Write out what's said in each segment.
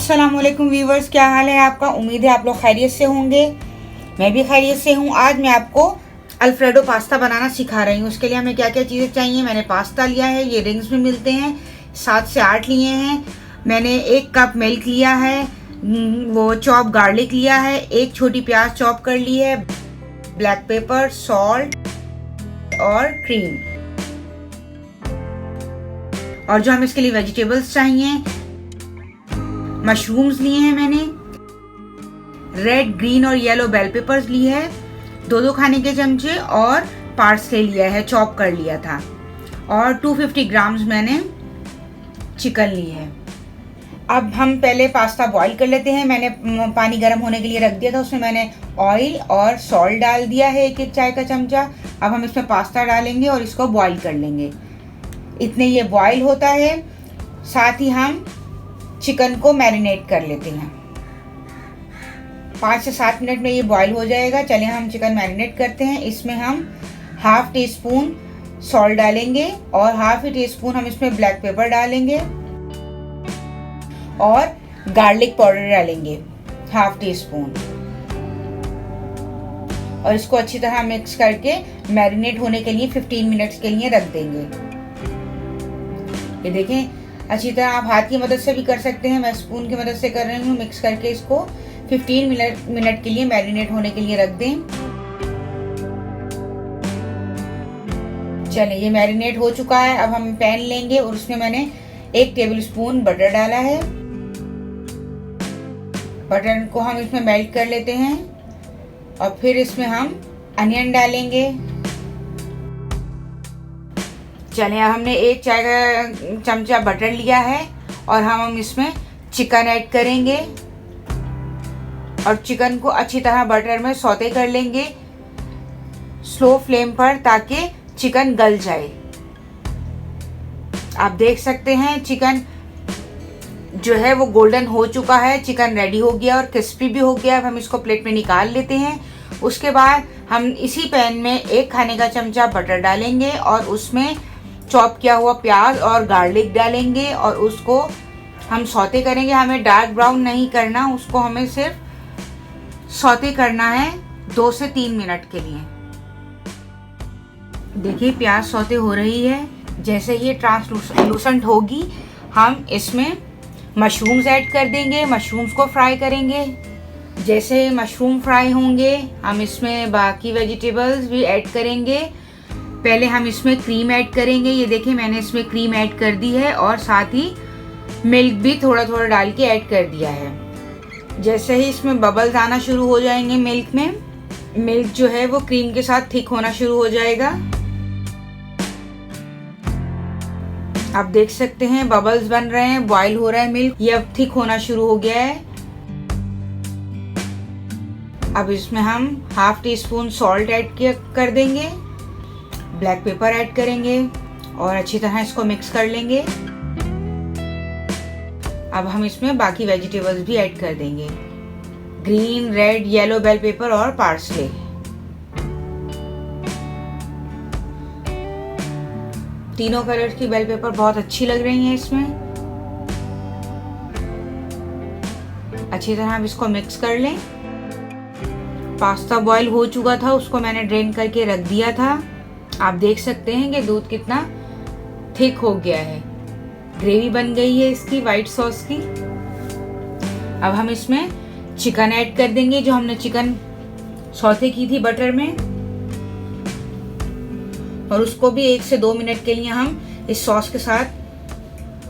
अस्सलामुअलैकुम व्यूवर्स, क्या हाल है आपका। उम्मीद है आप लोग खैरियत से होंगे। मैं भी खैरियत से हूँ। आज मैं आपको अल्फ्रेडो पास्ता बनाना सिखा रही हूँ। उसके लिए हमें क्या क्या चीज़ें चाहिए। मैंने पास्ता लिया है, ये रिंग्स में मिलते हैं, 7 से 8 लिए हैं। मैंने 1 कप मिल्क लिया है, वो चॉप गार्लिक लिया है, 1 छोटी प्याज चॉप कर ली है, ब्लैक पेपर, सॉल्ट और क्रीम। और जो हमें इसके लिए वेजिटेबल्स चाहिए, मशरूम्स लिए हैं मैंने, रेड, ग्रीन और येलो बेल पेपर्स लिए है, 2 खाने के चमचे, और पार्सले लिया है, चॉप कर लिया था, और 250 ग्राम्स मैंने चिकन ली है। अब हम पहले पास्ता बॉईल कर लेते हैं। मैंने पानी गर्म होने के लिए रख दिया था, उसमें मैंने ऑयल और सॉल्ट डाल दिया है, 1 चाय का चमचा। अब हम इसमें पास्ता डालेंगे और इसको बॉईल कर लेंगे। इतने ये बॉईल होता है, साथ ही हम चिकन को मैरिनेट कर लेते हैं। 5 से 7 मिनट में ये बॉईल हो जाएगा। चलिए हम चिकन मैरिनेट करते हैं। इसमें हम ½ टीस्पून सॉल्ट डालेंगे और ½ टीस्पून हम इसमें ब्लैक पेपर डालेंगे और गार्लिक पाउडर डालेंगे ½ टीस्पून, और इसको अच्छी तरह मिक्स करके मैरिनेट होने के लिए 15 मिनट्स के लिए रख देंगे। ये देखें, अच्छी तरह आप हाथ की मदद से भी कर सकते हैं, मैं स्पून की मदद से कर रही हूँ। मिक्स करके इसको 15 मिनट के लिए मैरिनेट होने के लिए रख दें। चलिए ये मैरिनेट हो चुका है। अब हम पैन लेंगे और उसमें मैंने 1 टेबलस्पून बटर डाला है। बटर को हम इसमें मेल्ट कर लेते हैं और फिर इसमें हम अनियन डालेंगे। चलिए हमने 1 चाय का चमचा बटर लिया है और हम इसमें चिकन ऐड करेंगे और चिकन को अच्छी तरह बटर में सौते कर लेंगे स्लो फ्लेम पर, ताकि चिकन गल जाए। आप देख सकते हैं चिकन जो है वो गोल्डन हो चुका है, चिकन रेडी हो गया और क्रिस्पी भी हो गया। अब हम इसको प्लेट में निकाल लेते हैं। उसके बाद हम इसी पैन में 1 खाने का चमचा बटर डालेंगे और उसमें चॉप किया हुआ प्याज और गार्लिक डालेंगे और उसको हम सौते करेंगे। हमें डार्क ब्राउन नहीं करना, उसको हमें सिर्फ सौते करना है 2 से 3 मिनट के लिए। देखिए प्याज सौते हो रही है। जैसे ये ट्रांसलूसेंट होगी, हम इसमें मशरूम्स ऐड कर देंगे, मशरूम्स को फ्राई करेंगे। जैसे मशरूम फ्राई होंगे, हम इसमें बाकी वेजिटेबल्स भी ऐड करेंगे। पहले हम इसमें क्रीम ऐड करेंगे। ये देखें मैंने इसमें क्रीम ऐड कर दी है और साथ ही मिल्क भी थोड़ा थोड़ा डाल के ऐड कर दिया है। जैसे ही इसमें बबल्स आना शुरू हो जाएंगे मिल्क में, मिल्क जो है वो क्रीम के साथ थिक होना शुरू हो जाएगा। आप देख सकते हैं बबल्स बन रहे हैं, बॉईल हो रहा है मिल्क, ये अब थिक होना शुरू हो गया है। अब इसमें हम ½ टीस्पून सॉल्ट ऐड कर देंगे, ब्लैक पेपर ऐड करेंगे और अच्छी तरह इसको मिक्स कर लेंगे। अब हम इसमें बाकी वेजिटेबल्स भी ऐड कर देंगे, green, red, yellow bell pepper और पार्सले। तीनों कलर की बेल पेपर बहुत अच्छी लग रही हैं इसमें। अच्छी तरह हम इसको मिक्स कर लें। पास्ता बॉईल हो चुका था, उसको मैंने ड्रेन करके रख दिया था। आप देख सकते हैं कि दूध कितना थिक हो गया है, ग्रेवी बन गई है इसकी वाइट सॉस की। अब हम इसमें चिकन ऐड कर देंगे, जो हमने चिकन सौते की थी बटर में, और उसको भी 1 से 2 मिनट के लिए हम इस सॉस के साथ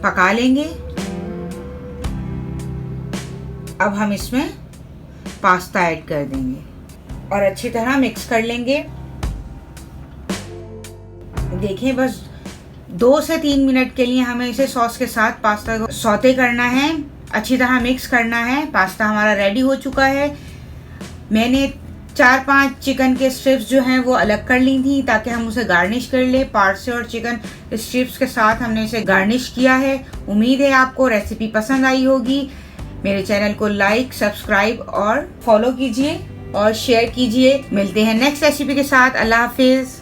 पका लेंगे। अब हम इसमें पास्ता ऐड कर देंगे और अच्छी तरह मिक्स कर लेंगे। देखिए बस 2 से 3 मिनट के लिए हमें इसे सॉस के साथ पास्ता को सौते करना है, अच्छी तरह मिक्स करना है। पास्ता हमारा रेडी हो चुका है। मैंने 4-5 चिकन के स्ट्रिप्स जो हैं वो अलग कर ली थी, ताकि हम उसे गार्निश कर ले। पार्सले और चिकन स्ट्रिप्स के साथ हमने इसे गार्निश किया है। उम्मीद है आपको रेसिपी पसंद आई होगी। मेरे चैनल को लाइक, सब्सक्राइब और फॉलो कीजिए और शेयर कीजिए। मिलते हैं नेक्स्ट रेसिपी के साथ। अल्लाह हाफिज।